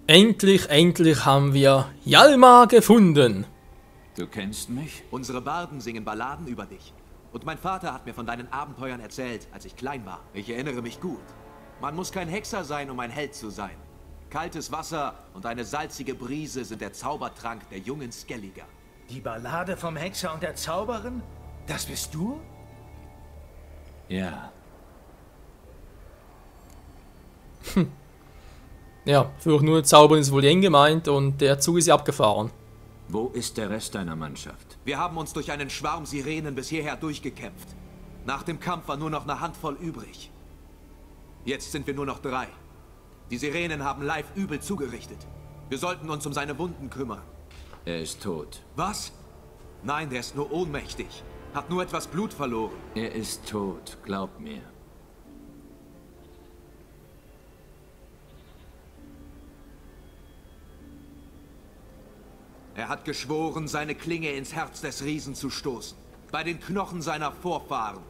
Endlich, endlich haben wir Hjalmar gefunden. Du kennst mich? Unsere Barden singen Balladen über dich. Und mein Vater hat mir von deinen Abenteuern erzählt, als ich klein war. Ich erinnere mich gut. Man muss kein Hexer sein, um ein Held zu sein. Kaltes Wasser und eine salzige Brise sind der Zaubertrank der jungen Skelliger. Die Ballade vom Hexer und der Zauberin? Das bist du? Ja. Ja, für nur Zaubern ist wohl eng gemeint und der Zug ist ja abgefahren. Wo ist der Rest deiner Mannschaft? Wir haben uns durch einen Schwarm Sirenen bis hierher durchgekämpft. Nach dem Kampf war nur noch eine Handvoll übrig. Jetzt sind wir nur noch 3. Die Sirenen haben Live übel zugerichtet. Wir sollten uns um seine Wunden kümmern. Er ist tot. Was? Nein, der ist nur ohnmächtig. Hat nur etwas Blut verloren. Er ist tot, glaub mir. Er hat geschworen, seine Klinge ins Herz des Riesen zu stoßen. Bei den Knochen seiner Vorfahren.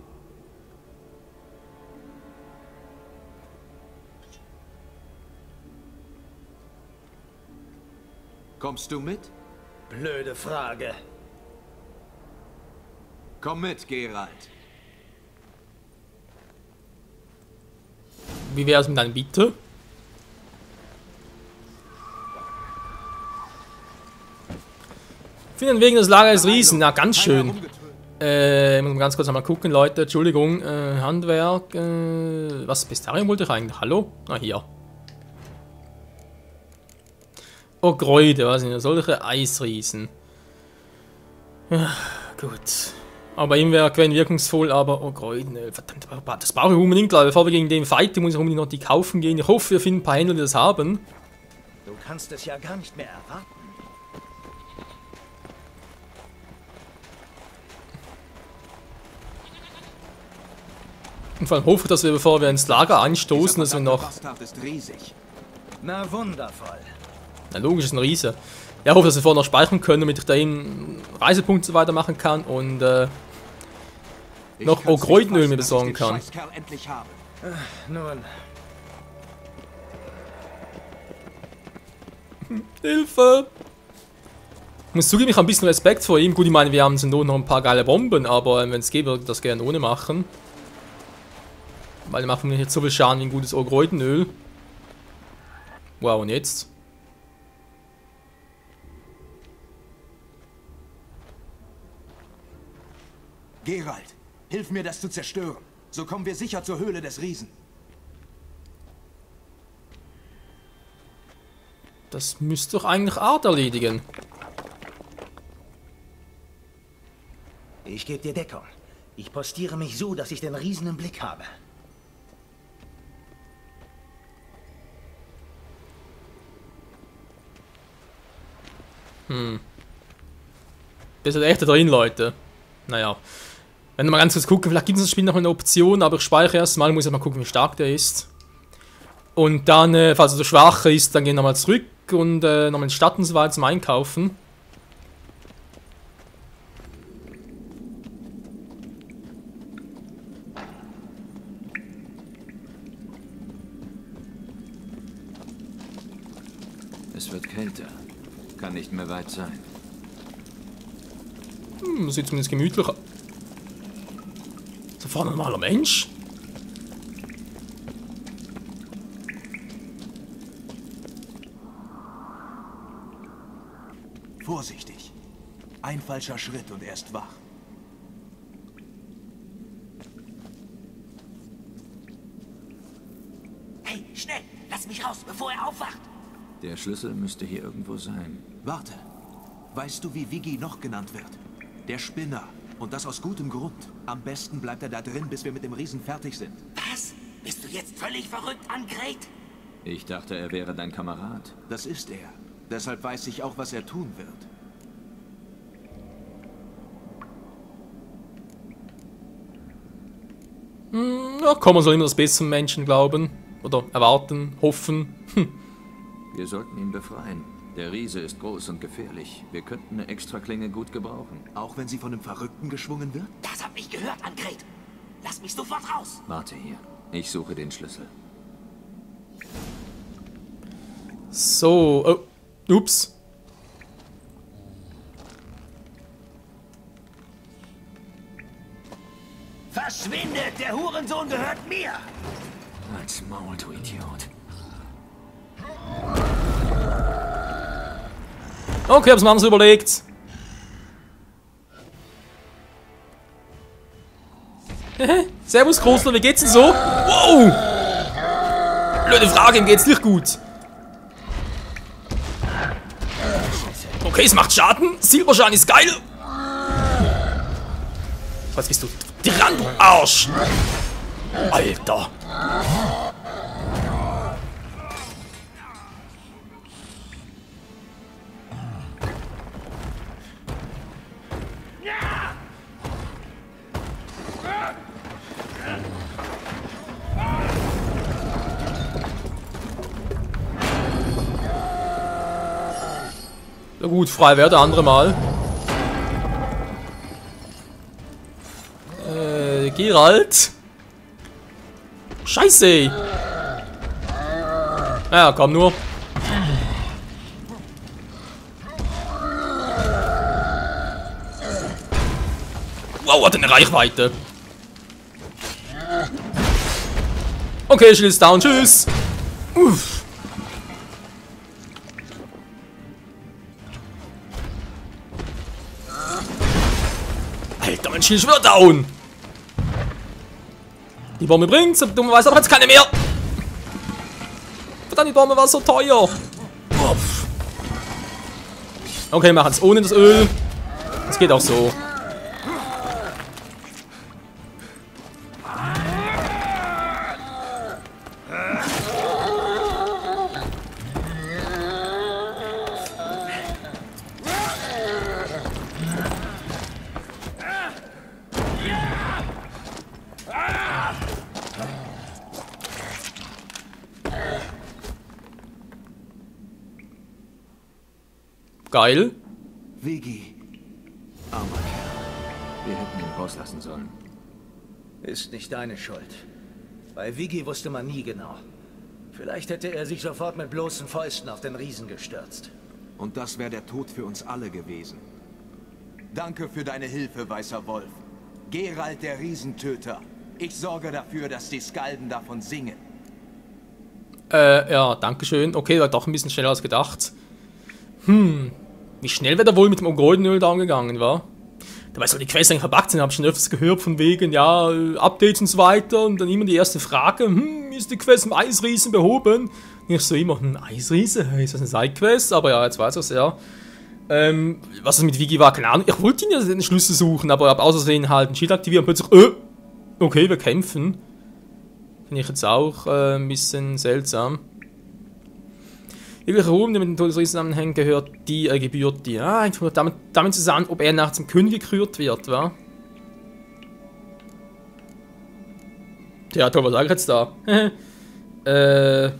Kommst du mit? Blöde Frage. Komm mit, Geralt. Wie wäre es mit einem Bitte? Finden wegen des Lager des Riesen. Ja, ganz schön. Muss man ganz kurz einmal gucken, Leute. Entschuldigung. Handwerk. Was? Pistarium wollte ich eigentlich? Hallo? Ah, hier. Oh, Kräuter. Was sind das? Solche Eisriesen. Ja, gut. Aber ihm wäre Quen wirkungsvoll, aber oh Kräuter. Verdammt, das brauche ich unbedingt, Leute. Bevor wir gegen den fighten, muss ich unbedingt noch die kaufen gehen. Ich hoffe, wir finden ein paar Händler, die das haben. Du kannst es ja gar nicht mehr erwarten. Und vor allem hoffe ich, dass wir, bevor wir ins Lager anstoßen, dass wir noch... Bastard ist riesig. Na wundervoll. Na logisch, ist ein Riese. Ja, ich hoffe, dass wir vorher noch speichern können, damit ich da eben Reisepunkte so weiter machen kann und noch Kräutenöl mir besorgen kann. Nun, Hilfe! Ich muss zugeben, ich habe ein bisschen Respekt vor ihm. Gut, ich meine, wir haben nur noch ein paar geile Bomben, aber wenn es geht, würde ich das gerne ohne machen. Weil die machen mir jetzt so viel Schaden wie ein gutes Kräutenöl. Wow, und jetzt? Geralt, hilf mir, das zu zerstören. So kommen wir sicher zur Höhle des Riesen. Das müsste doch eigentlich Art erledigen. ich gebe dir Deckung. Ich postiere mich so, dass ich den Riesen im Blick habe. Das ist echt da drin, Leute. Naja. Wenn wir mal ganz kurz gucken, vielleicht gibt es das Spiel noch eine Option, aber ich speichere erstmal, muss ich mal gucken, wie stark der ist. Und dann, falls er so schwach ist, dann gehen wir nochmal zurück und nochmal in die Stadt und so weiter zum Einkaufen. Es wird kälter. Kann nicht mehr weit sein. Sieht zumindest gemütlich aus. Da vorne ein normaler Mensch. Vorsichtig. Ein falscher Schritt und er ist wach. Hey, schnell! Lass mich raus, bevor er aufwacht! Der Schlüssel müsste hier irgendwo sein. Warte. Weißt du, wie Viggi noch genannt wird? Der Spinner. Und das aus gutem Grund. Am besten bleibt er da drin, bis wir mit dem Riesen fertig sind. Was? Bist du jetzt völlig verrückt, Angret? Ich dachte, er wäre dein Kamerad. Das ist er. Deshalb weiß ich auch, was er tun wird. Ja, komm, man soll immer das Beste vom Menschen glauben. Oder erwarten, hoffen. Wir sollten ihn befreien. Der Riese ist groß und gefährlich. Wir könnten eine Extraklinge gut gebrauchen. Auch wenn sie von einem Verrückten geschwungen wird? Das hab ich gehört, Angret. Lass mich sofort raus. Warte hier. Ich suche den Schlüssel. So, oh, ups. Verschwindet! Der Hurensohn gehört mir! Als Maul, du Idiot. Okay, hab's mir anders überlegt. Servus, Großler, wie geht's denn so? Wow! Blöde Frage, ihm geht's nicht gut. Okay, es macht Schaden. Silberschaden ist geil. Was bist du? Tyrann, du Arsch! Alter! Na gut, frei wäre der andere Mal. Geralt. Scheiße. Ja, komm nur. Wow, hat eine Reichweite. Okay, Schild ist down. Tschüss. Uff. Alter, mein Schild ist wieder down. Die Bombe bringt's, dummerweise aber jetzt keine mehr. Verdammt, die Bombe war so teuer. Uff. Okay, wir machen es ohne das Öl. Das geht auch so. Geil. Vigi. Armer Kerl. Wir hätten ihn rauslassen sollen. Ist nicht deine Schuld. Bei Vigi wusste man nie genau. Vielleicht hätte er sich sofort mit bloßen Fäusten auf den Riesen gestürzt. Und das wäre der Tod für uns alle gewesen. Danke für deine Hilfe, Weißer Wolf. Geralt, der Riesentöter. Ich sorge dafür, dass die Skalden davon singen. Ja, dankeschön. Okay, war doch ein bisschen schneller als gedacht. Wie schnell wäre der wohl mit dem Goldenöl da umgegangen, war? Dabei soll die Quests eigentlich verpackt sind, habe ich schon öfters gehört, von wegen, ja, Updates und so weiter. Und dann immer die erste Frage, ist die Quest im Eisriesen behoben? Und ich so immer, Eisriese? Ist das eine Sidequest? Aber ja, jetzt weiß ich es, ja. Was es mit Vigi war, keine Ahnung. Ich wollte ihn ja den Schlüssel suchen, aber ich habe aus Versehen halt ein Schild aktiviert und plötzlich, okay, wir kämpfen. Finde ich jetzt auch ein bisschen seltsam. Irgendwelche Ruhm, der mit dem Todesriesen zusammenhängt, gehört die gebührt die. Ah, damit zusammen, ob er nach zum König gekürt wird, wa? Tja, toll, was sag ich jetzt da? Ja,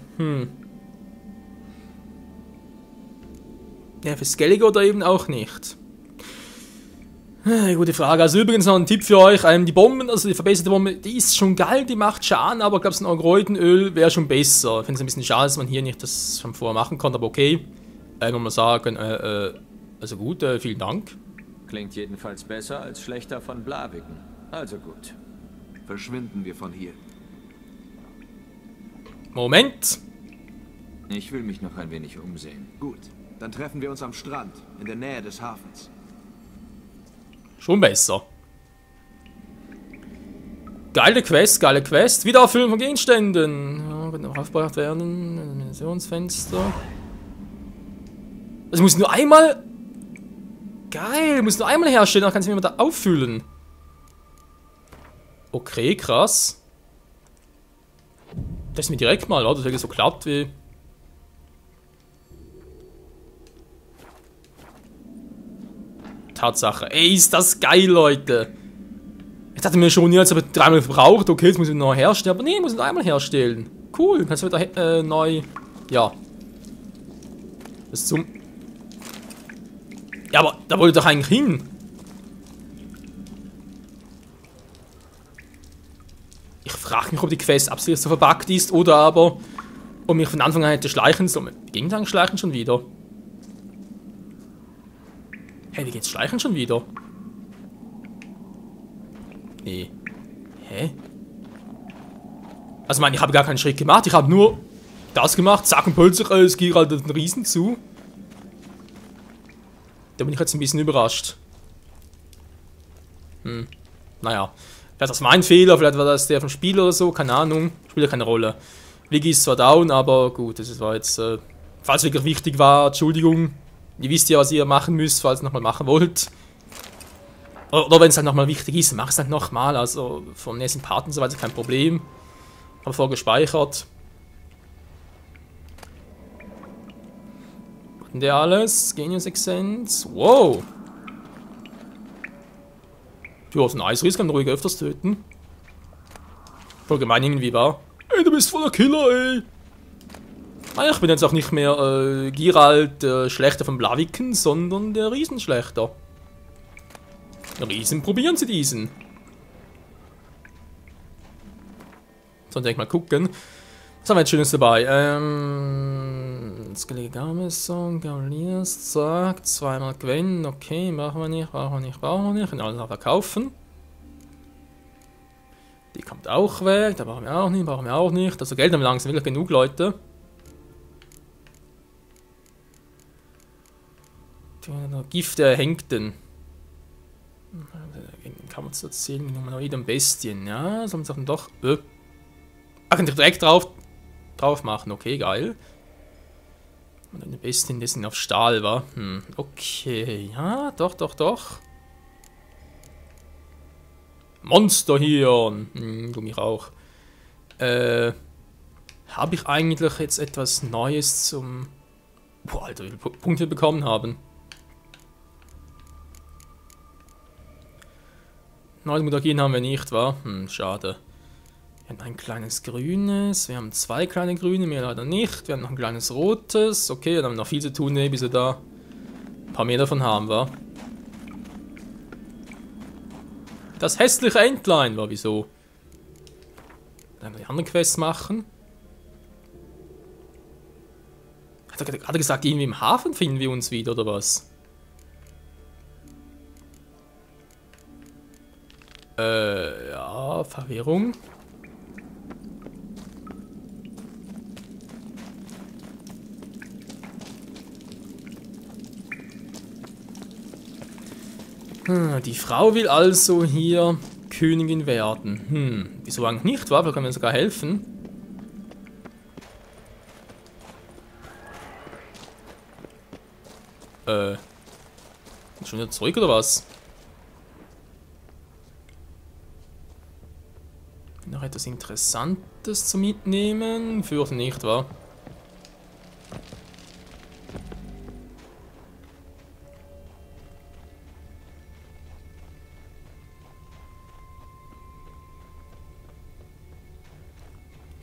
für Skellige oder eben auch nicht. Gute Frage. Also übrigens noch ein Tipp für euch. Die Bomben, also die verbesserte Bombe, die ist schon geil, die macht Schaden, aber ich glaube, so ein Orgoldenöl wäre schon besser. Ich finde es ein bisschen schade, dass man hier nicht das schon vorher machen konnte, aber okay. Muss man sagen, also gut, vielen Dank. Klingt jedenfalls besser als schlechter von Blaviken. Also gut. Verschwinden wir von hier. Moment. Ich will mich noch ein wenig umsehen. Gut, dann treffen wir uns am Strand, in der Nähe des Hafens. Schon besser. Geile Quest, geile Quest. Wiedererfüllen von Gegenständen. Ja, wird noch aufgebracht werden. Animationsfenster. Also muss nur einmal. Geil, muss nur einmal herstellen, dann kann ich mir da auffüllen. Okay, krass. Das ist mir direkt mal, oder? Das ist so klappt wie. Tatsache. Ey, ist das geil, Leute. Ich dachte mir schon, jetzt habe ich dreimal verbraucht. Okay, jetzt muss ich noch herstellen. Aber nee, ich muss nur einmal herstellen. Cool, kannst du wieder neu. Ja. Das ist zum. Ja, aber da wollte ich doch eigentlich hin. Ich frage mich, ob die Quest absichtlich so verpackt ist oder aber Und mich von Anfang an hätte schleichen sollen. Wie ging dann Schleichen schon wieder? Hey, wie geht's Schleichen schon wieder? Nee. Hä? Also, ich habe gar keinen Schritt gemacht. Ich habe nur das gemacht. Zack und plötzlich, es geht halt den Riesen zu. Da bin ich jetzt ein bisschen überrascht. Naja. Vielleicht ist das mein Fehler, vielleicht war das der vom Spiel oder so, keine Ahnung. Spielt ja keine Rolle. Wiggy ist zwar down, aber gut, das war jetzt, falls es wirklich wichtig war, Entschuldigung. Ihr wisst ja, was ihr machen müsst, falls ihr nochmal machen wollt. Oder wenn es halt nochmal wichtig ist, mach es halt nochmal. Also vom nächsten Part und so weiter kein Problem. Habe vorgespeichert. Hatten der alles? Genius Accents. Wow! Ja, so ein Eisriss kann ruhig öfters töten. Voll gemein irgendwie war. Ey, du bist voller Killer, ey! Ah, ich bin jetzt auch nicht mehr Geralt, der Schlechter von Blaviken, sondern der Riesenschlechter. Riesen, probieren Sie diesen. So, dann mal gucken. Was haben wir jetzt Schönes dabei? Skelligameson, Gavaliers, zack, zweimal gewinnen, okay, brauchen wir nicht. Können alles noch verkaufen. Die kommt auch weg, da brauchen wir auch nicht. Also Geld haben wir langsam wirklich genug, Leute. Gift der Erhängten. Kann man zu erzählen, humanoiden Bestien, ja, sollen wir doch. Ach, kann ich direkt drauf machen, okay, geil. Und eine Bestien, die sind auf Stahl, war. Okay, ja, doch. Monsterhirn, du mich auch. Habe ich eigentlich jetzt etwas Neues zum. Boah, Alter, wie viele Punkte wir bekommen haben. Neues Mutagen haben wir nicht, wa? Schade. Wir haben ein kleines grünes, wir haben zwei kleine grüne, mehr leider nicht. Wir haben noch ein kleines rotes. Okay, dann haben wir noch viel zu tun, bis wir da ein paar mehr davon haben, wa? Das hässliche Entlein, war wieso? Dann haben wir die anderen Quests machen. Hat er gesagt, irgendwie im Hafen finden wir uns wieder, oder was? Ja, Verwirrung. Die Frau will also hier Königin werden. Wieso eigentlich nicht, wa? Vielleicht können wir sogar helfen. Schon wieder zurück, oder was? Noch etwas Interessantes zu mitnehmen? Fürchte nicht, wa?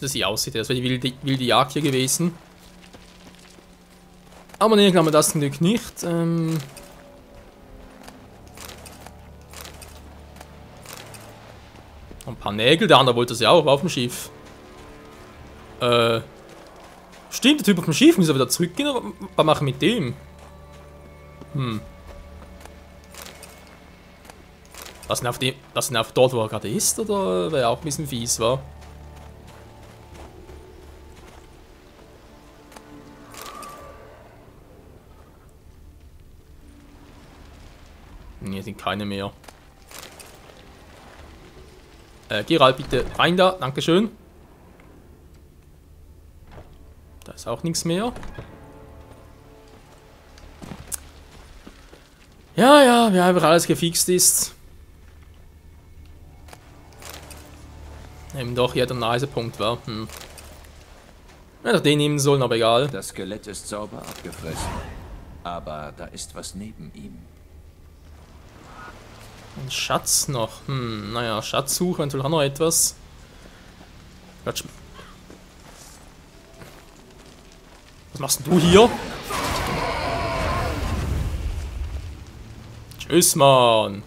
Das hier aussieht, das wäre die wilde Jagd hier gewesen. Aber ne, glaube das zum Glück nicht. Ein paar Nägel, der andere wollte das ja auch auf dem Schiff. Stimmt, der Typ auf dem Schiff muss er wieder zurückgehen, oder was machen wir mit dem? Lassen wir auf dort, wo er gerade ist, oder wäre auch ein bisschen fies, war? Hier sind keine mehr. Geralt, bitte rein da. Dankeschön. Da ist auch nichts mehr. Ja, wie einfach alles gefixt ist. Eben doch hier der Reisepunkt war. Hätte den nehmen sollen, aber egal. Das Skelett ist sauber abgefressen. Aber da ist was neben ihm. Ein Schatz noch. Naja, Schatzsuche, eventuell auch noch etwas. Was machst denn du hier? Tschüss, Mann.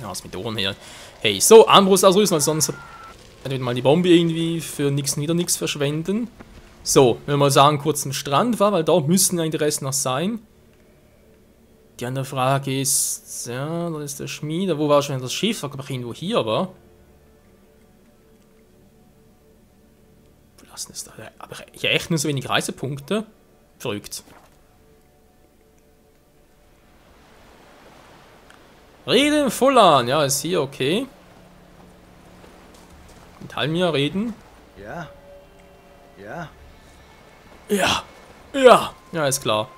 Ja, was mit Ohren her. Hey, so, Armbrust ausrüsten, weil sonst Dann mal die Bombe irgendwie für nichts wieder nichts verschwenden. So, wenn wir mal sagen, kurz am Strand war, weil da müssen eigentlich der Rest noch sein. Die andere Frage ist, ja, da ist der Schmied. Wo war schon das Schiff? War, glaube ich, irgendwo hier, war. Verlassen ist da. Aber hier echt nur so wenig Reisepunkte. Verrückt. Reden voll an. Ja, ist hier okay. Mit Halmir reden. Ja? Ja? Ja. Ja. Ja, ist klar.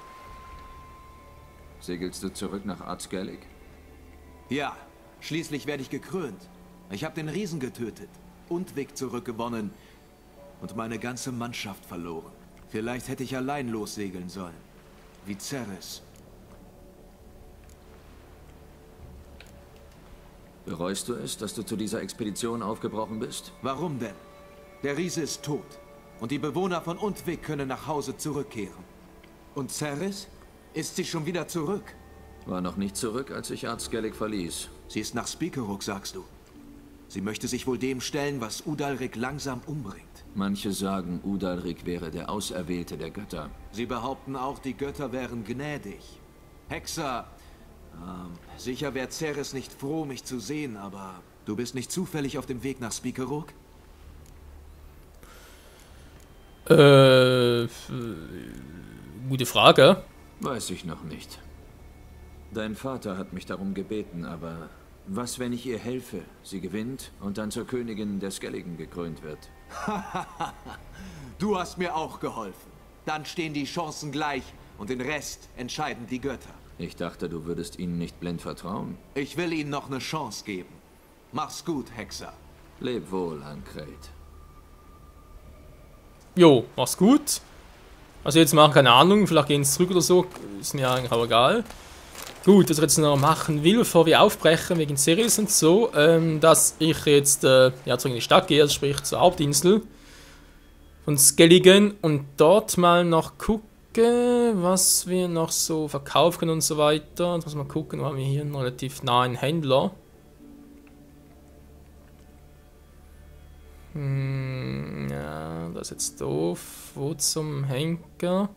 Segelst du zurück nach Artskellig? Ja, schließlich werde ich gekrönt. Ich habe den Riesen getötet, Undvik zurückgewonnen und meine ganze Mannschaft verloren. Vielleicht hätte ich allein lossegeln sollen. Wie Ceres. Bereust du es, dass du zu dieser Expedition aufgebrochen bist? Warum denn? Der Riese ist tot und die Bewohner von Undvik können nach Hause zurückkehren. Und Ceres? Ist sie schon wieder zurück? War noch nicht zurück, als ich Artskellig verließ. Sie ist nach Spikeruk, sagst du. Sie möchte sich wohl dem stellen, was Udalrik langsam umbringt. Manche sagen, Udalrik wäre der Auserwählte der Götter. Sie behaupten auch, die Götter wären gnädig. Hexer, sicher wäre Ceres nicht froh, mich zu sehen, aber du bist nicht zufällig auf dem Weg nach Spikeruk? Gute Frage. Weiß ich noch nicht. Dein Vater hat mich darum gebeten, aber was, wenn ich ihr helfe, sie gewinnt und dann zur Königin der Skelligen gekrönt wird? Du hast mir auch geholfen. Dann stehen die Chancen gleich und den Rest entscheiden die Götter. Ich dachte, du würdest ihnen nicht blind vertrauen. Ich will ihnen noch eine Chance geben. Mach's gut, Hexer. Leb wohl, Ankret. Jo, mach's gut. Also jetzt machen, keine Ahnung, vielleicht gehen sie zurück oder so, ist mir eigentlich auch egal. Gut, was ich jetzt noch machen will, bevor wir aufbrechen wegen Ceres und so, dass ich jetzt ja, zurück in die Stadt gehe, also sprich zur Hauptinsel von Skelligen und dort mal noch gucke, was wir noch so verkaufen können und so weiter. Jetzt muss mal gucken, wo haben wir hier einen relativ nahen Händler. Ja, das ist jetzt doof. Wo zum Henker?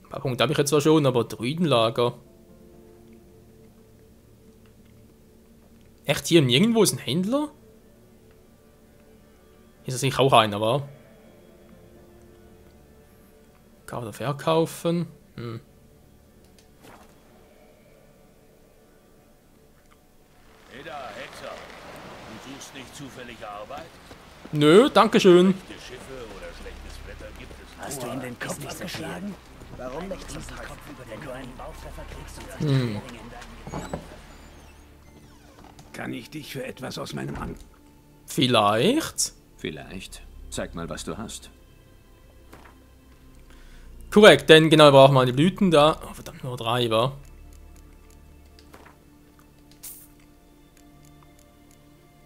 Ein paar Punkte habe ich jetzt zwar schon, aber Druidenlager. Echt, hier nirgendwo ist ein Händler? Ist das sicher auch einer, wa? Kaufen oder verkaufen? Hm. Hey da, Hexer. Du suchst nicht zufällig Arbeit? Nö, dankeschön. Schlechte Schiffe oder schlechtes Wetter gibt es. Hast du ihm den Kopf abgeschlagen? Warum nicht? Diesen Kopf über den du einen Bautreffer kriegst und in deinen Kann ich dich für etwas aus meinem An... Vielleicht. Vielleicht. Zeig mal, was du hast. Korrekt, denn genau, wir brauchen mal die Blüten da. Oh, verdammt, nur 3 war.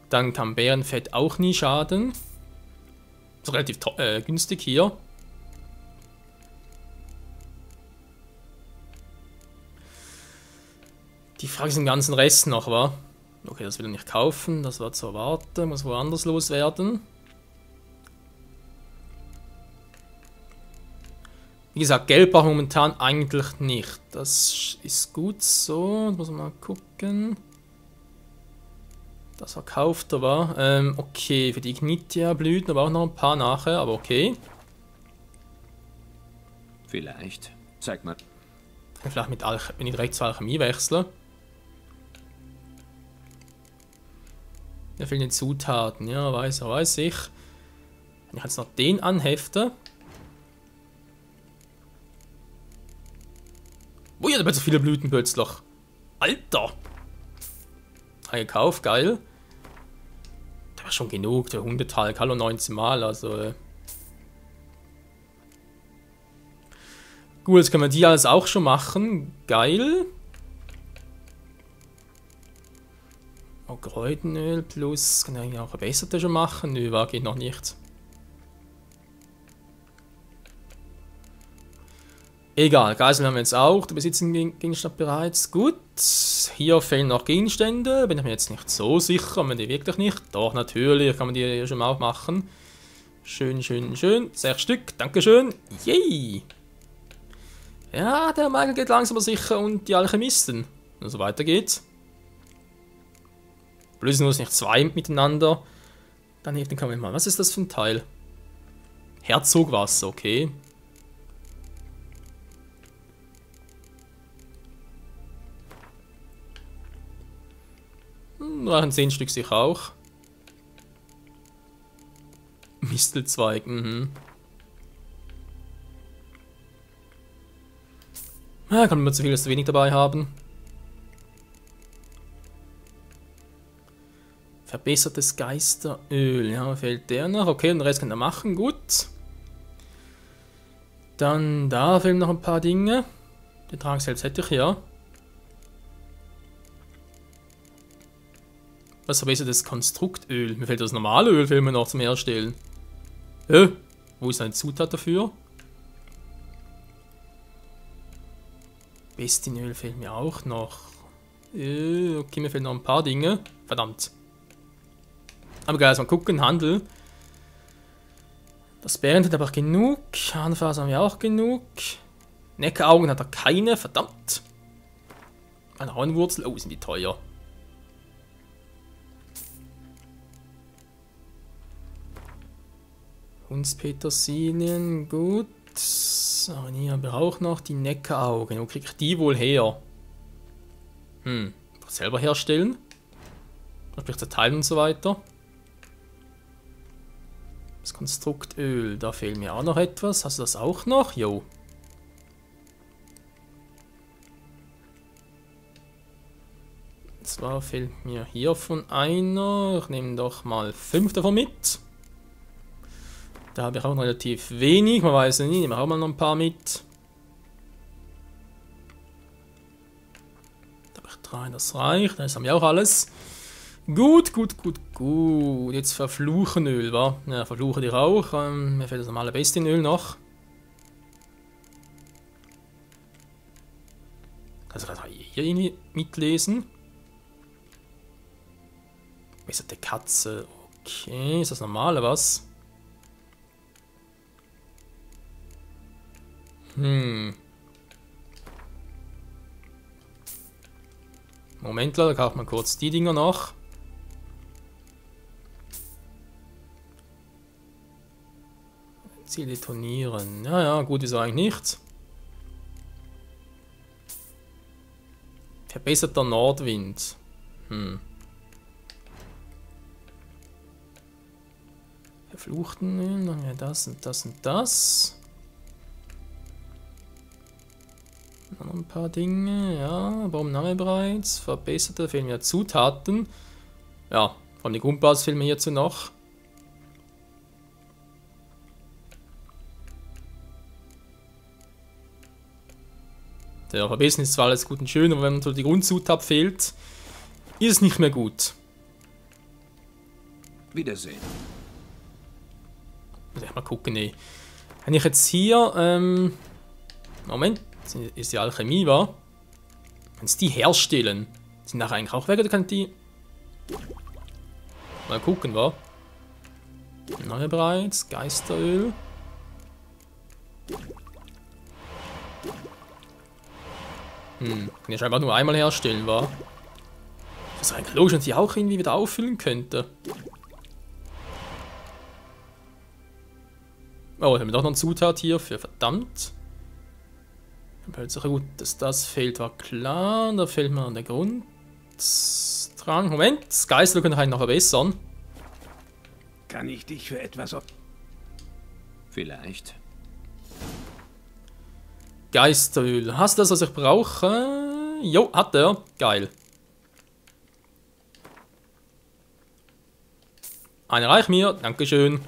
Dann kann Bärenfett auch nie schaden. Ist relativ günstig hier. Die Frage ist den ganzen Rest noch, wa? Okay, das will er nicht kaufen, das war zu erwarten, muss woanders loswerden. Wie gesagt, Geld braucht momentan eigentlich nicht. Das ist gut so, muss man mal gucken. Das verkauft er war. Okay, für die Ignitia-Blüten aber auch noch ein paar nachher, aber okay. Vielleicht. Zeig mal. Vielleicht mit wenn ich direkt zur Alchemie wechsle. Mir fehlen die Zutaten, ja, weiß ich. Wenn ich jetzt noch den anhefte. Oh ja, da wird so viele Blüten plötzlich. Alter! Gekauft, geil. Da war schon genug, der Hundetalg, hallo 19 Mal, also. Gut, jetzt können wir die alles auch schon machen. Geil. Oh, Kräutenöl plus. Kann ich eigentlich auch verbesserte schon machen? Nö, war geht noch nicht. Egal, Geiseln haben wir jetzt auch. Du besitzt den Gegenstand bereits. Gut. Hier fehlen noch Gegenstände. Bin ich mir jetzt nicht so sicher. Haben wir die wirklich nicht? Doch, natürlich. Kann man die hier schon mal auch machen. Schön, schön, schön. 6 Stück. Dankeschön. Yay. Ja, der Michael geht langsam aber sicher und die Alchemisten. Also weiter geht's. Bloß nur nicht 2 miteinander. Dann hinten kann man mal. Was ist das für ein Teil? Herzogwasser, okay. Reichen 10 Stück sich auch. Mistelzweig, Ja, kann man zu viel als zu wenig dabei haben. Verbessertes Geisteröl. Ja, fehlt der noch. Okay, den Rest kann er machen. Gut. Dann da fehlen noch ein paar Dinge. Den Trank selbst hätte ich ja. Was verbessertes Konstruktöl? Mir fehlt das normale Öl fehlt mir noch zum Herstellen. Wo ist eine Zutat dafür? Bestinöl fehlt mir auch noch. Okay, mir fehlen noch ein paar Dinge. Verdammt. Aber geil, mal gucken, Handel. Das Bären hat aber genug. Hahnenfaser haben wir auch genug. Neckaraugen hat er keine, verdammt. Eine Hornwurzel, oh, sind die teuer. Hundspetersilien, gut. So, hier haben wir auch noch die Neckaraugen. Wo kriege ich die wohl her? Selber herstellen. Sprich zerteilen und so weiter. Das Konstruktöl, da fehlt mir auch noch etwas. Hast du das auch noch? Jo. Zwar fehlt mir hiervon einer. Ich nehme doch mal 5 davon mit. Da habe ich auch noch relativ wenig. Man weiß ja nie. Nehmen wir auch mal noch ein paar mit. Da habe ich 3, das reicht. Das haben wir auch alles. Gut, gut, gut, gut. Jetzt Verfluchenöl, wa? Ja, verfluche dich auch. Mir fehlt das normale Bestinöl noch. Kannst du das hier irgendwie mitlesen? Besserte Katze. Okay, ist das normale was? Moment, da kauft man kurz die Dinger noch. Ziel detonieren. Ja, ja, gut ist eigentlich nichts. Verbesserter Nordwind. Verfluchten Öl, dann haben wir das und das und das. Noch ein paar Dinge, ja, warum haben wir bereits? Verbesserte, fehlen mir Zutaten. Ja, von der Grundbasis fehlen mir hierzu noch. Der Verbessern ist zwar alles gut und schön, aber wenn so die Grundzutat fehlt, ist es nicht mehr gut. Wiedersehen. Muss ich mal gucken, nee. Wenn ich jetzt hier, Moment. Ist die Alchemie, war. Wenn sie die herstellen, sind nachher eigentlich auch weg, oder kann die. Mal gucken, war. Neue bereits, Geisteröl. Kann ich scheinbar nur einmal herstellen, war. Das ist eigentlich logisch, wenn sie auch irgendwie wieder auffüllen könnte. Oh, haben wir doch noch eine Zutat hier für verdammt. Gut, dass das fehlt, war klar. Da fehlt mir der Grunddrang. Moment, das Geister können wir noch verbessern. Kann ich dich für etwas... Vielleicht. Geisteröl. Hast du das, was ich brauche? Jo, hat er. Geil. Eine reicht mir. Dankeschön.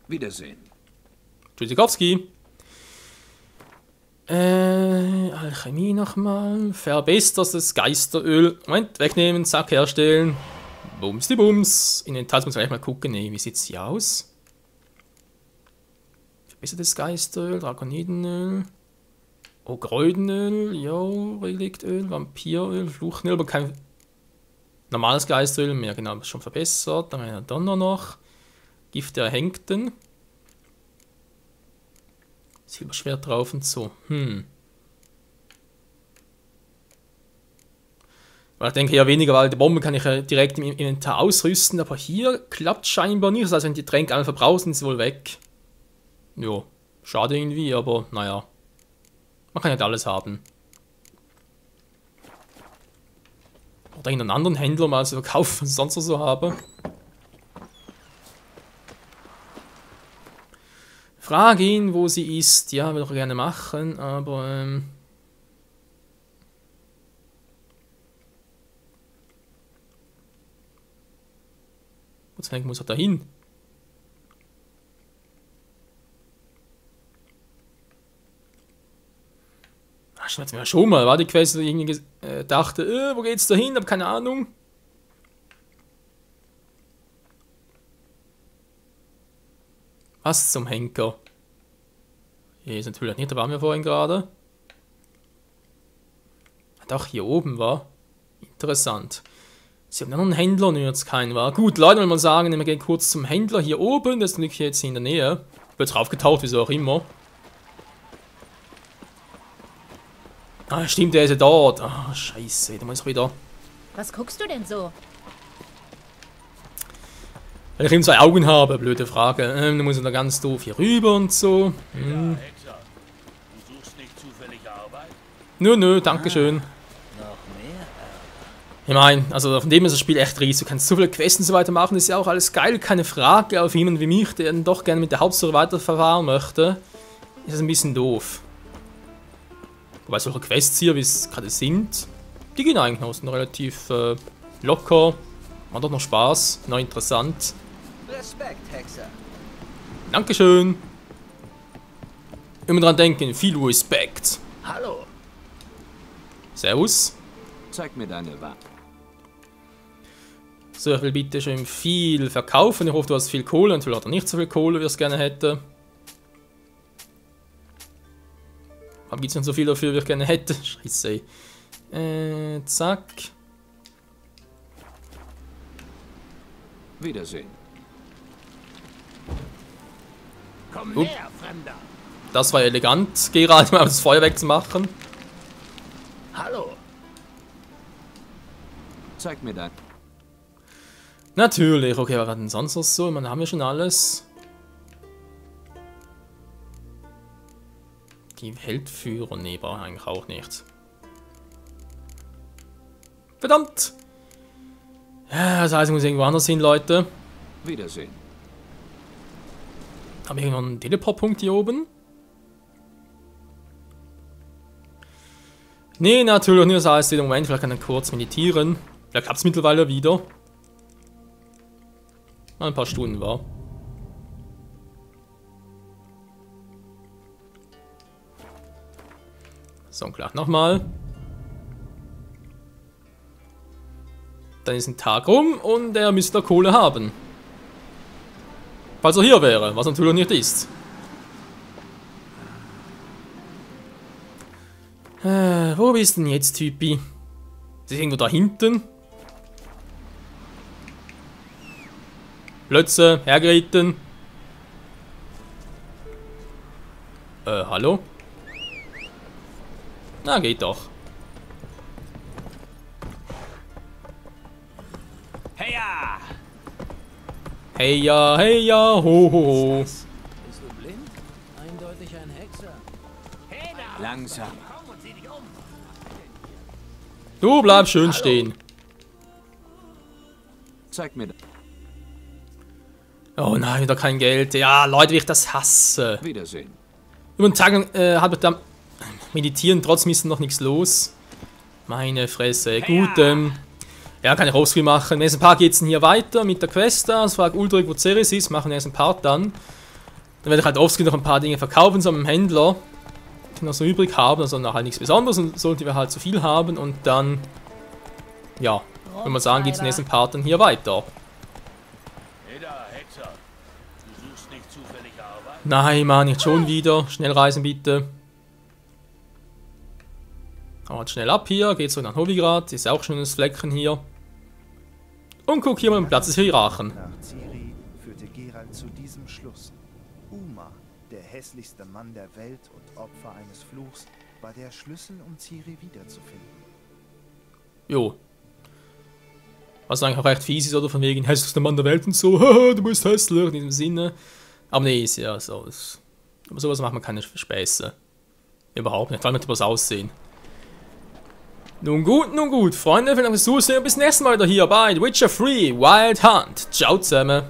Wiedersehen. Tschüssikowski. Alchemie nochmal. Verbessertes Geisteröl. Moment, wegnehmen, zack, herstellen. Bums die Bums. In den Teils muss man gleich mal gucken. Nee, wie sieht's hier aus? Besseres Geisteröl, Drakonidenöl. Oh, Kräutenöl, jo, Reliktöl, Vampiröl, Fluchenöl, aber kein normales Geisteröl mehr, genau, ist schon verbessert. Dann haben wir Donner noch. Gift der Erhängten. Silberschwert drauf und so. Weil ich denke ja weniger, weil die Bombe kann ich ja direkt im Inventar ausrüsten, aber hier klappt scheinbar nicht. Das heißt, wenn die Tränke einmal verbraucht sind, ist sie wohl weg. Jo, schade irgendwie, aber naja. Man kann nicht alles haben. Oder irgendeinen anderen Händler mal so verkaufen, was ich sonst noch so habe. Frage ihn, wo sie ist. Ja, würde ich gerne machen, aber wo muss er da hin? Ach, jetzt mir schon mal, war die Quest, die ich irgendwie dachte, wo geht's da hin? Hab keine Ahnung. Was zum Henker? Hier ist natürlich nicht, da waren wir vorhin gerade. Doch, hier oben war. Interessant. Sie haben noch einen Händler, und jetzt keinen war. Gut, Leute, will man sagen, wir gehen kurz zum Händler hier oben. Das liegt jetzt in der Nähe. Wird draufgetaucht, wieso auch immer. Ah, stimmt, der ist ja dort. Ah, scheiße, da muss ich wieder. Was guckst du denn so? Weil ich ihm 2 Augen habe, blöde Frage. Dann muss ich da ganz doof hier rüber und so. Hexer, du suchst nicht zufällig Arbeit? Nö, dankeschön. Ich meine, also von dem ist das Spiel echt riesig. Du kannst so viele Quests und so weiter machen, ist ja auch alles geil, keine Frage. Auf jemanden wie mich, der dann doch gerne mit der Hauptstory weiterverfahren möchte, ist das ein bisschen doof. Wobei solche Quests hier, wie es gerade sind, die gehen eigentlich noch, sind relativ locker, machen doch noch Spaß, noch interessant. Respekt, Hexer. Dankeschön. Immer dran denken, viel Respekt. Hallo. Servus. Zeig mir deine Ware. So, ich will bitte schön viel verkaufen. Ich hoffe, du hast viel Kohle. Natürlich hat er nicht so viel Kohle, wie er es gerne hätte. Aber gibt es nicht so viel dafür, wie ich gerne hätte? Scheiße. Zack. Wiedersehen. Komm näher, Fremder. Das war elegant, gerade mal das Feuer wegzumachen. Hallo. Zeig mir dein... Natürlich, okay, was war denn sonst noch so? Ich meine, haben wir schon alles. Die Weltführer, nee, brauche ich eigentlich auch nicht. Verdammt! Ja, das heißt, ich muss irgendwo anders hin, Leute. Wiedersehen. Habe ich irgendwo einen Teleport-Punkt hier oben? Nee, natürlich nicht, das heißt, im Moment, vielleicht kann ich kurz meditieren. Vielleicht klappt es mittlerweile wieder. Ein paar Stunden war. So, und gleich nochmal. Dann ist ein Tag rum und er müsste Kohle haben. Falls er hier wäre, was natürlich nicht ist. Wo bist denn jetzt, Typi? Ist irgendwo da hinten? Plötze, hergeritten. Hallo? Na, geht doch. Heya! Heya, heya, ho, ho, ho. Bist du blind? Eindeutig ein Hexer. Langsam. Du bleibst schön stehen. Zeig mir... Oh nein, wieder kein Geld. Ja, Leute, wie ich das hasse. Wiedersehen. Über den Tag habe ich da meditieren, trotzdem ist noch nichts los. Meine Fresse. Gut, ja, kann ich Offscreen machen. Im nächsten Part geht es hier weiter mit der Quest da. Ich frage Ulrich, wo Ceres ist. Machen wir den nächsten Part dann. Dann werde ich halt Offscreen noch ein paar Dinge verkaufen, so einem Händler, die noch so übrig haben. Also noch halt nichts Besonderes und sollten wir halt so viel haben. Und dann, ja, wenn man sagen, geht es im nächsten Part dann hier weiter. Hey da, Hexer. Du suchst nicht zufällig Arbeit? Nein, Mann, nicht schon wieder. Schnell reisen, bitte. Haut schnell ab hier. Geht so nach Novigrad. Ist auch schon ein Flecken hier. Und guck hier mal den Platz des Hierarchen. Nach Ciri führte Geralt zu diesem Schluss. Uma, der hässlichste Mann der Welt und Opfer eines Fluchs, war der Schlüssel, um Ciri wiederzufinden. Jo. Was eigentlich auch recht fies ist, oder? Von wegen hässlichster Mann der Welt und so. Haha, du bist hässlich, in diesem Sinne. Aber nee, ist ja so. Aber sowas macht man keine Späße. Überhaupt nicht, vor allem nicht über das Aussehen. Nun gut, Freunde, vielen Dank fürs Zusehen und bis nächstes Mal wieder hier bei The Witcher 3 Wild Hunt. Ciao zusammen.